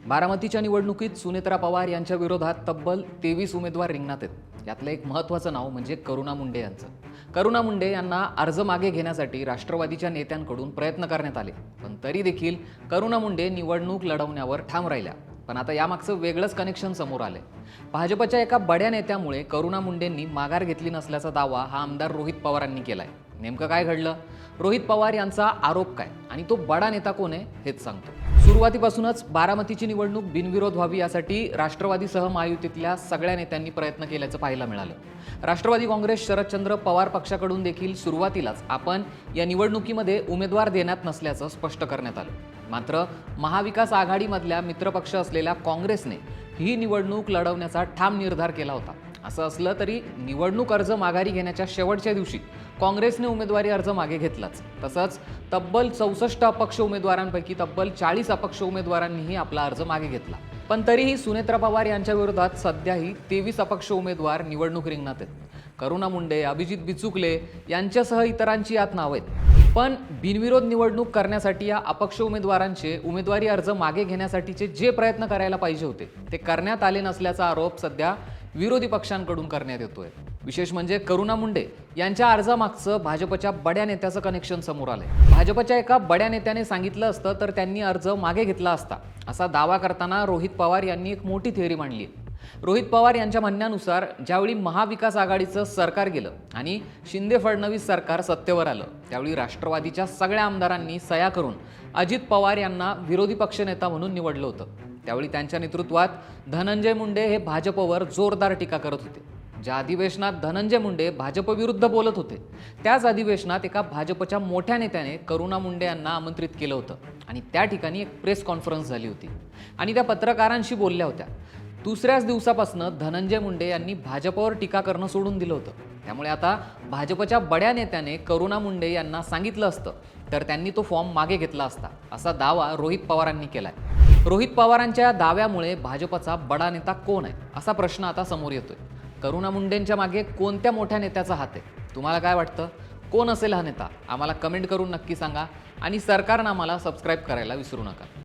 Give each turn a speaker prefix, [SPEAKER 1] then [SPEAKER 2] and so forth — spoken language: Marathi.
[SPEAKER 1] बारामतीच्या निवडणुकीत सुनेत्रा पवार यांच्या विरोधात तब्बल 23 उमेदवार रिंगणात आहेत। यातलं एक महत्त्वाचं नाव म्हणजे करुणा मुंडे यांचं। करुणा मुंडे यांना अर्ज मागे घेण्यासाठी राष्ट्रवादीच्या नेत्यांकडून प्रयत्न करण्यात आले, पण तरी देखील करुणा मुंडे निवडणूक लढवण्यावर ठाम राहिल्या। पण आता यामागचं वेगळंच कनेक्शन समोर आलंय। भाजपच्या एका बड्या नेत्यामुळे करुणा मुंडेंनी माघार घेतली नसल्याचा दावा हा आमदार रोहित पवारांनी केलाय। नेमकं काय घडलं, रोहित पवार यांचा आरोप काय आणि तो बडा नेता कोण आहे हेच सांगतो। सुरुवातीपासूनच बारामतीची निवडणूक बिनविरोध व्हावी यासाठी राष्ट्रवादीसह महायुतीतल्या सगळ्या नेत्यांनी प्रयत्न केल्याचं पाहायला मिळालं। राष्ट्रवादी काँग्रेस शरदचंद्र पवार पक्षाकडून देखील सुरुवातीलाच आपण या निवडणुकीमध्ये उमेदवार देण्यात नसल्याचं स्पष्ट करण्यात आलं। मात्र महाविकास आघाडीमधल्या मित्रपक्ष असलेल्या काँग्रेसने ही निवडणूक लढवण्याचा ठाम निर्धार केला होता। असं असलं तरी निवडणूक अर्ज माघारी घेण्याच्या शेवटच्या दिवशी काँग्रेसने उमेदवारी अर्ज मागे घेतलाच। तसंच तब्बल 64 अपक्ष उमेदवारांपैकी तब्बल 40 अपक्ष उमेदवारांनीही आपला अर्ज मागे घेतला। पण तरीही सुनेत्रा पवार यांच्या विरोधात सध्याही 23 अपक्ष उमेदवार निवडणूक रिंगणात आहेत। करुणा मुंडे, अभिजित बिचुकले यांच्यासह इतरांची यात नावं आहेत। पण बिनविरोध निवडणूक करण्यासाठी या अपक्ष उमेदवारांचे उमेदवारी अर्ज मागे घेण्यासाठीचे जे प्रयत्न करायला पाहिजे होते ते करण्यात आले नसल्याचा आरोप सध्या विरोधी पक्षांकडून करण्यात येतोय। विशेष म्हणजे करुणा मुंडे यांच्या अर्जामागचं भाजपच्या बड्या नेत्याचं कनेक्शन समोर आलंय। भाजपच्या एका बड्या नेत्याने सांगितलं असतं तर त्यांनी अर्ज मागे घेतला असता, असा दावा करताना रोहित पवार यांनी एक मोठी थिअरी मांडली आहे। रोहित पवार यांच्या म्हणण्यानुसार ज्यावेळी महाविकास आघाडीचं सरकार गेलं आणि शिंदे फडणवीस सरकार सत्तेवर आलं, त्यावेळी राष्ट्रवादीच्या सगळ्या आमदारांनी सह्या करून अजित पवार यांना विरोधी पक्षनेता म्हणून निवडलं होतं। त्यावेळी त्यांच्या नेतृत्वात धनंजय मुंडे हे भाजपवर जोरदार टीका करत होते। ज्या अधिवेशनात धनंजय मुंडे भाजप विरुद्ध बोलत होते, त्याच अधिवेशनात एका भाजपच्या मोठ्या नेत्याने करुणा मुंडे यांना आमंत्रित केलं होतं आणि त्या ठिकाणी एक प्रेस कॉन्फरन्स झाली होती आणि त्या पत्रकारांशी बोलल्या होत्या। दुसऱ्याच दिवसापासून धनंजय मुंडे यांनी भाजपवर टीका करणं सोडून दिलं होतं। त्यामुळे आता भाजपच्या बड्या नेत्याने करुणा मुंडे यांना सांगितलं असतं तर त्यांनी तो फॉर्म मागे घेतला असता, असा दावा रोहित पवारांनी केलाय। रोहित पवारांच्या दाव्यामुळे भाजपचा बडा नेता कोण आहे असा प्रश्न आता समोर येतोय। करुणा मुंडेंच्या मागे कोणत्या मोठ्या नेत्याचा हात आहे? तुम्हाला काय वाटतं, कोण असेल हा नेता? आम्हाला कमेंट करून नक्की सांगा आणि सरकारनं आम्हाला सबस्क्राईब करायला विसरू नका।